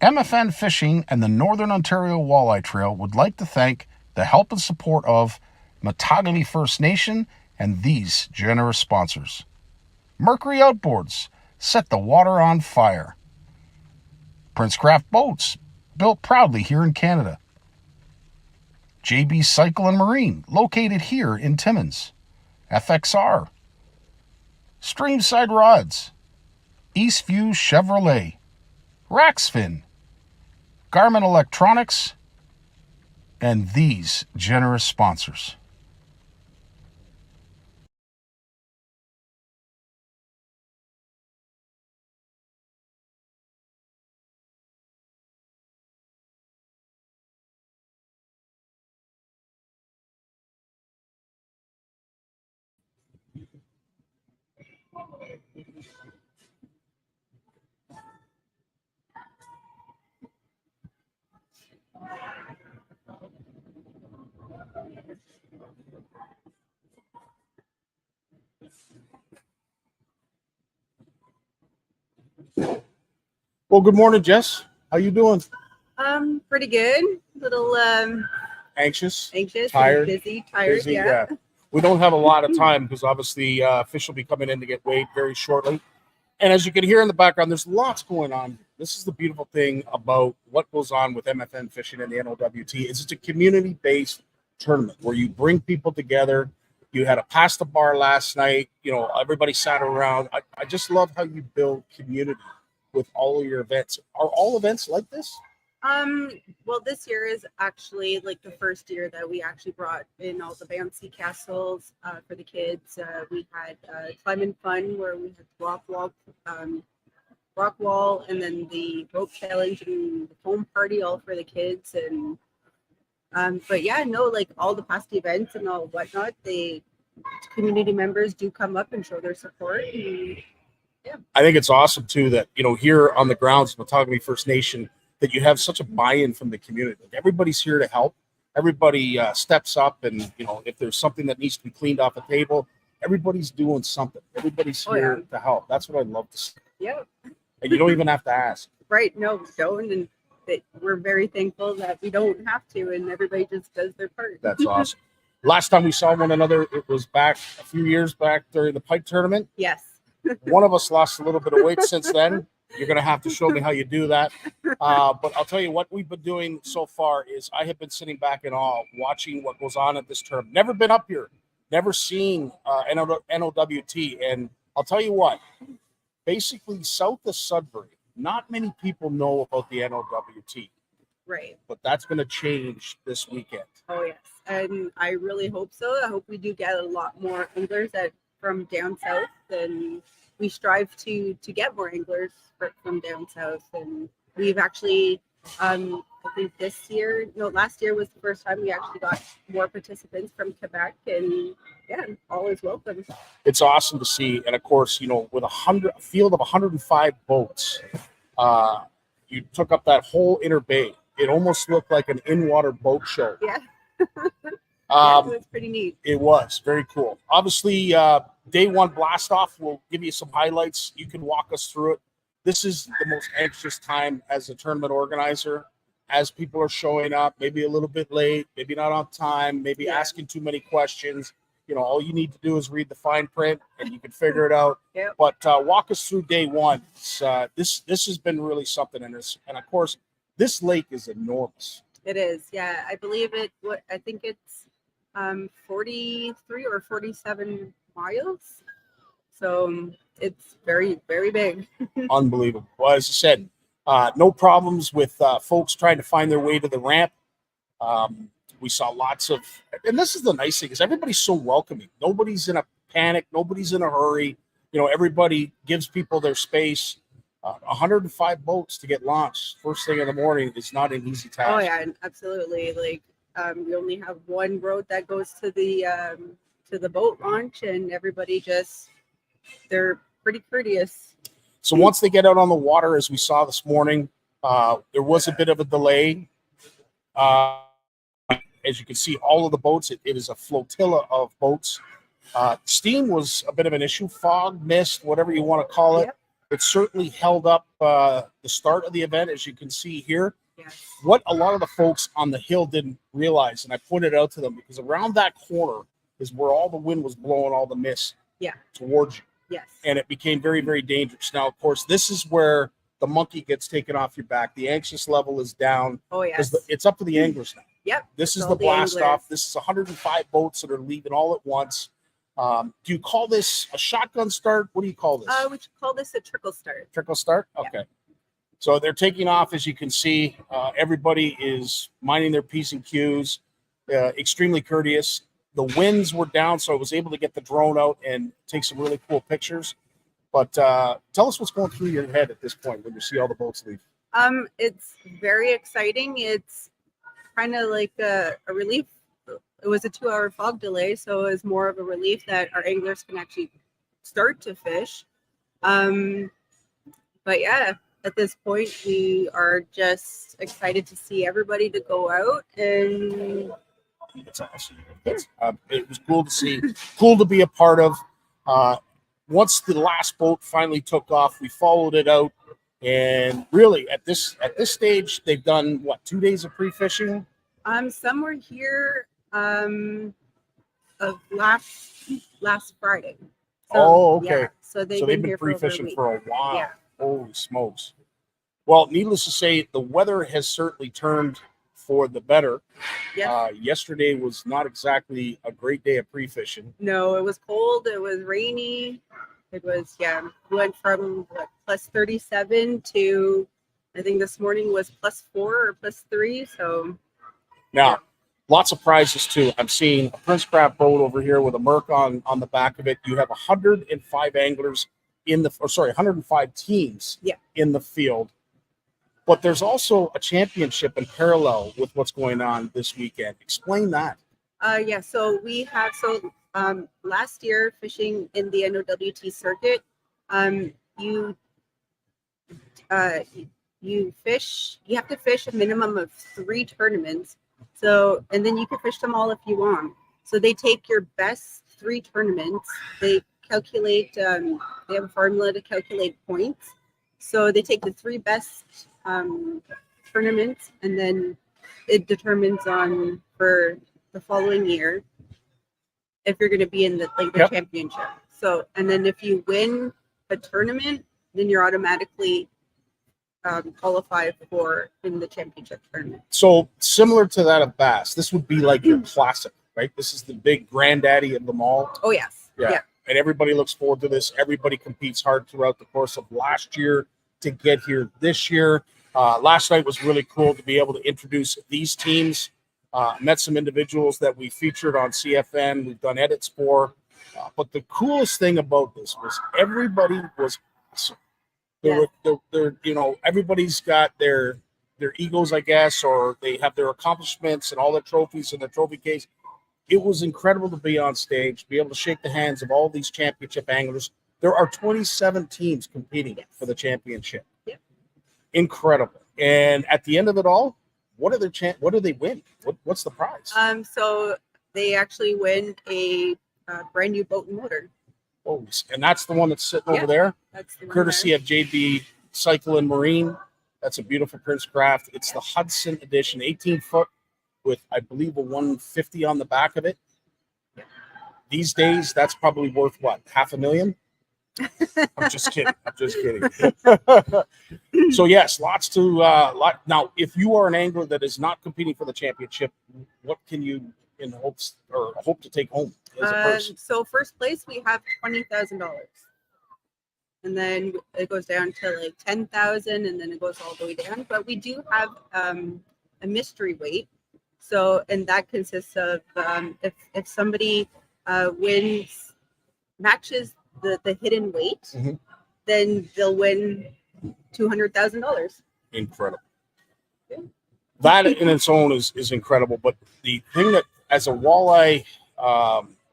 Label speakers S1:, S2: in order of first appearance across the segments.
S1: MFN Fishing and the Northern Ontario Walleye Trail would like to thank the help and support of Mattagami First Nation and these generous sponsors. Mercury Outboards, set the water on fire. Princecraft Boats, built proudly here in Canada. JB Cycle and Marine, located here in Timmins. FXR. Streamside Rods. Eastview Chevrolet. Raxfin. Garmin Electronics. And these generous sponsors. Well, good morning, Jess. How you doing?
S2: Pretty good. Little
S1: Anxious,
S2: tired, tired.
S1: busy.
S2: Yeah.
S1: We don't have a lot of time because obviously fish will be coming in to get weighed very shortly. And as you can hear in the background, there's lots going on. This is the beautiful thing about what goes on with MFN Fishing and the NOWT is it's a community-based tournament where you bring people together. You had a pasta bar last night. You know, everybody sat around. I just love how you build community with all of your events. Are all events like this?
S2: Well, this year is actually like the first year that we actually brought in all the bouncy castles for the kids. We had climbing fun where we had rock wall, and then the rope challenge and the foam party all for the kids. And but yeah, no, like all the past events and all whatnot, the community members do come up and show their support. And, yeah,
S1: I think it's awesome too that here on the grounds of Mattagami First Nation that you have such a buy-in from the community. Like everybody's here to help. Everybody steps up, and if there's something that needs to be cleaned off a table, everybody's doing something. Everybody's here to help. That's what I love to see.
S2: Yeah.
S1: And you don't even have to ask.
S2: Right? No, we don't, and that we're very thankful that we don't have to, and everybody just does their part.
S1: That's awesome. Last time we saw one another, it was back a few years back during the pike tournament.
S2: Yes.
S1: One of us lost a little bit of weight since then. You're going to have to show me how you do that. But I'll tell you what we've been doing so far is I have been sitting back in awe watching what goes on at this tournament. Never been up here, never seen NOWT. And I'll tell you what, basically south of Sudbury, not many people know about the NOWT.
S2: Right.
S1: But that's going to change this weekend.
S2: Oh, yes. And I really hope so. I hope we do get a lot more anglers from down south, and we strive to get more anglers from down south. And we've actually, I think last year was the first time we actually got more participants from Quebec, and yeah, all is welcome.
S1: It's awesome to see. And of course, with a field of 105 boats, you took up that whole inner bay. It almost looked like an in-water boat show.
S2: Yeah. Yeah, so it's pretty neat.
S1: It was very cool. Obviously, day one blast off, we'll give you some highlights. You can walk us through it. This is the most anxious time as a tournament organizer, as people are showing up, maybe a little bit late, maybe not on time, maybe asking too many questions. All you need to do is read the fine print and you can figure it out.
S2: Yep.
S1: But walk us through day one. This has been really something in this. And of course, this lake is enormous.
S2: It is. Yeah. I believe I think it's 43 or 47 miles. So it's very, very big.
S1: Unbelievable. Well, as I said, no problems with folks trying to find their way to the ramp. We saw lots of, and this is the nice thing, is everybody's so welcoming. Nobody's in a panic. Nobody's in a hurry. Everybody gives people their space. 105 boats to get launched first thing in the morning is not an easy task.
S2: Oh yeah, absolutely. Like we only have one road that goes to the boat launch, and everybody they're pretty courteous.
S1: So once they get out on the water, as we saw this morning, there was a bit of a delay. As you can see, all of the boats, it is a flotilla of boats. Steam was a bit of an issue, fog, mist, whatever you want to call it.
S2: Yep.
S1: It certainly held up the start of the event, as you can see here.
S2: Yes.
S1: What a lot of the folks on the hill didn't realize, and I pointed out to them, because around that corner is where all the wind was blowing all the mist towards you.
S2: Yes.
S1: And it became very, very dangerous. Now, of course, this is where the monkey gets taken off your back. The anxious level is down.
S2: Oh, yes.
S1: It's up to the anglers now.
S2: Yep.
S1: This is the blast off. This is 105 boats that are leaving all at once. Do you call this a shotgun start? What do you call this?
S2: We call this a trickle start.
S1: Trickle start? Okay. Yeah. So they're taking off, as you can see. Everybody is minding their P's and Q's, extremely courteous. The winds were down, so I was able to get the drone out and take some really cool pictures. But tell us what's going through your head at this point when you see all the boats leave.
S2: It's very exciting. It's kind of like a relief. It was a 2-hour fog delay, so it was more of a relief that our anglers can actually start to fish. But yeah, at this point, we are just excited to see everybody to go out, and
S1: it's awesome. It was cool to see, cool to be a part of. Once the last boat finally took off, we followed it out, and really at this stage, they've done what, 2 days of pre-fishing?
S2: Some were here of last Friday. So,
S1: okay.
S2: Yeah, so they've
S1: been pre-fishing for a while.
S2: Yeah.
S1: Holy smokes. Well, needless to say, the weather has certainly turned for the better.
S2: Yes.
S1: Yesterday was not exactly a great day of pre-fishing.
S2: No, it was cold. It was rainy. It was, we went from plus 37 to, I think this morning was plus 4 or plus 3. So
S1: now, lots of prizes too. I'm seeing a Prince Crab boat over here with a Merc on the back of it. You have 105 anglers 105 teams in the field. But there's also a championship in parallel with what's going on this weekend. Explain that.
S2: So we have, last year fishing in the NOWT circuit, you have to fish a minimum of 3 tournaments. So, and then you can fish them all if you want. So they take your best 3 tournaments. They calculate, they have a formula to calculate points. So they take the 3 best tournaments, and then it determines on for the following year if you're going to be in the championship. So, and then if you win a tournament, then you're automatically qualify for in the championship tournament.
S1: So similar to that of bass, this would be like your classic, right? This is the big granddaddy of them all.
S2: Oh yes. Yeah.
S1: And everybody looks forward to this. Everybody competes hard throughout the course of last year to get here this year. Last night was really cool to be able to introduce these teams. Met some individuals that we featured on CFN. We've done edits for. But the coolest thing about this was everybody was awesome. They're, everybody's got their egos, I guess, or they have their accomplishments and all their trophies in their trophy case. It was incredible to be on stage, be able to shake the hands of all these championship anglers. There are 27 teams competing for the championship.
S2: Yep.
S1: Incredible. And at the end of it all, what do they win? What's the prize?
S2: So they actually win a brand new boat and motor.
S1: Oh, and that's the one that's sitting over there. That's the courtesy of JB Cycle and Marine. That's a beautiful Prince Craft. It's the Hudson edition, 18-foot with, I believe, a 150 on the back of it. These days, that's probably worth what, $500,000? I'm just kidding. So yes, lots. Now, if you are an angler that is not competing for the championship, what can you hope to take home as a person?
S2: So first place we have $20,000, and then it goes down to like 10,000, and then it goes all the way down. But we do have a mystery weight. So, and that consists of if somebody matches the hidden weight, then they'll win $200,000.
S1: Incredible. Yeah. That in its own is incredible. But the thing that, as a walleye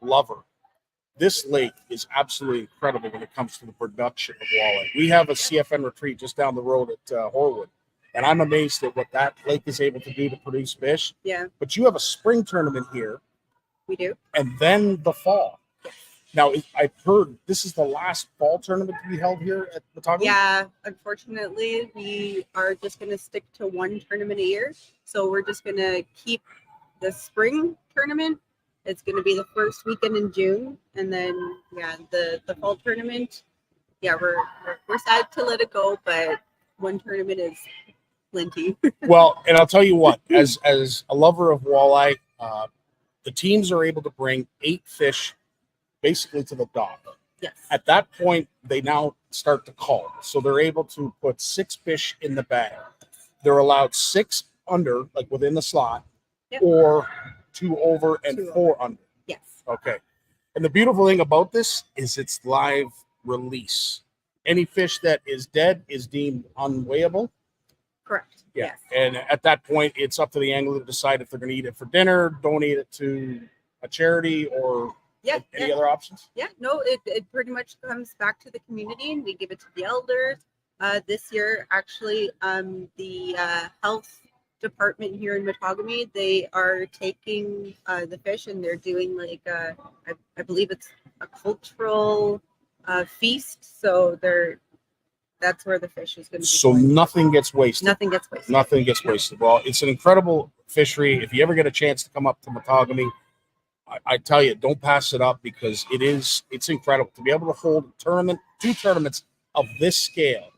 S1: lover, this lake is absolutely incredible when it comes to the production of walleye. We have a CFN retreat just down the road at Horwood, and I'm amazed at what that lake is able to do to produce fish.
S2: Yeah.
S1: But you have a spring tournament here.
S2: We do.
S1: And then the fall. Now, I've heard this is the last fall tournament to be held here at Mattagami.
S2: Yeah, unfortunately, we are just going to stick to one tournament a year. So we're just going to keep the spring tournament. It's going to be the first weekend in June, and then the fall tournament. Yeah, we're sad to let it go, but one tournament is plenty.
S1: Well, and I'll tell you what, as a lover of walleye, the teams are able to bring 8 fish basically to the dock.
S2: Yes.
S1: At that point, they now start to call. So they're able to put 6 fish in the bag. They're allowed 6 under, like within the slot,
S2: yep.
S1: or 2 over and
S2: 2
S1: 4 under.
S2: Yes.
S1: Okay. And the beautiful thing about this is it's live release. Any fish that is dead is deemed unweighable.
S2: Correct.
S1: Yeah.
S2: Yes.
S1: And at that point, it's up to the angler to decide if they're going to eat it for dinner, donate it to a charity, or any other options.
S2: Yeah. No, it pretty much comes back to the community, and we give it to the elders. This year, actually, the health department here in Mattagami, they are taking the fish, and they're doing like I believe it's a cultural feast. So that's where the fish is going to be.
S1: So nothing gets wasted.
S2: Nothing gets wasted.
S1: Nothing gets wasted. Well, it's an incredible fishery. If you ever get a chance to come up to Mattagami, I tell you, don't pass it up, because it's incredible to be able to hold a tournament, 2 tournaments of this scale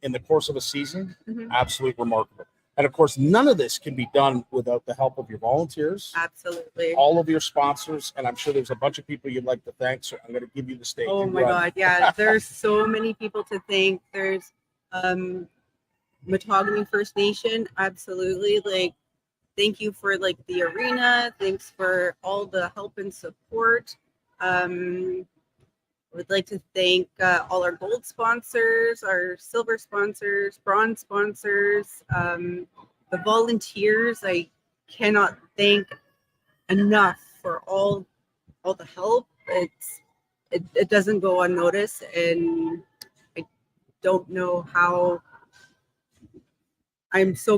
S1: in the course of a season.
S2: Mm-hmm.
S1: Absolutely remarkable. And of course, none of this can be done without the help of your volunteers,
S2: absolutely,
S1: all of your sponsors, and I'm sure there's a bunch of people you'd like to thank. So I'm going to give you the stage.
S2: Oh my God, yeah, there's so many people to thank. There's Mattagami First Nation, absolutely. Like, thank you for like the arena. Thanks for all the help and support. Would like to thank all our gold sponsors, our silver sponsors, bronze sponsors, the volunteers. I cannot thank enough for all the help. It doesn't go unnoticed, and I don't know how. It's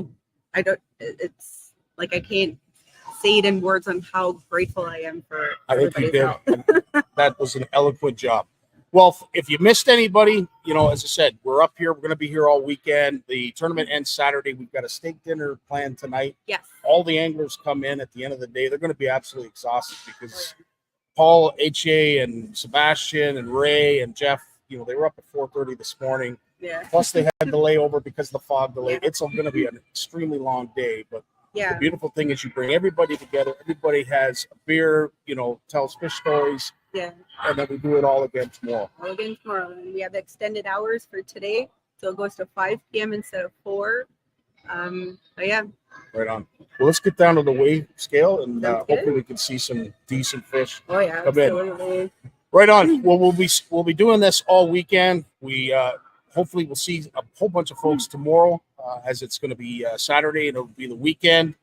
S2: like I can't say it in words on how grateful I am for everybody's help.
S1: That was an eloquent job. Well, if you missed anybody, as I said, we're up here. We're going to be here all weekend. The tournament ends Saturday. We've got a steak dinner planned tonight.
S2: Yes.
S1: All the anglers come in at the end of the day. They're going to be absolutely exhausted, because Paul, H.A., and Sebastian, and Ray, and Jeff, they were up at 4:30 this morning.
S2: Yeah.
S1: Plus, they had the layover because of the fog delay. Yeah. It's going to be an extremely long day, but the beautiful thing is you bring everybody together. Everybody has a beer, tells fish stories.
S2: Yeah.
S1: And then we do it all again tomorrow.
S2: All again tomorrow. And we have extended hours for today. So it goes to 5 p.m. instead of 4. But yeah.
S1: Right on. Well, let's get down to the weigh scale, and hopefully we can see some decent fish.
S2: Oh yeah, absolutely.
S1: In. Right on. Well, we'll be doing this all weekend. We hopefully we'll see a whole bunch of folks tomorrow, as it's going to be Saturday and it'll be the weekend.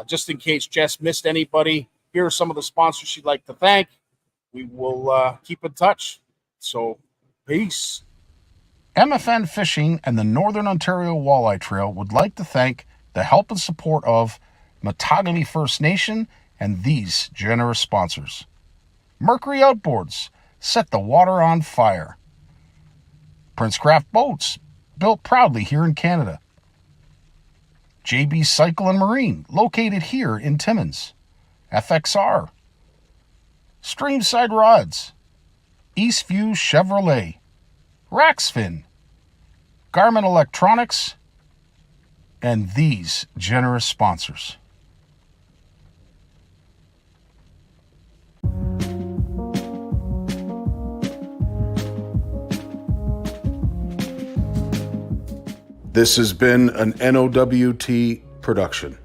S1: Just in case Jess missed anybody, here are some of the sponsors she'd like to thank. We will keep in touch. So, peace. MFN Fishing and the Northern Ontario Walleye Trail would like to thank the help and support of Mattagami First Nation and these generous sponsors. Mercury Outboards, set the water on fire. Princecraft Boats, built proudly here in Canada. JB Cycle and Marine, located here in Timmins. FXR. Streamside Rods, Eastview Chevrolet, Raxfin, Garmin Electronics, and these generous sponsors. This has been an NOWT production.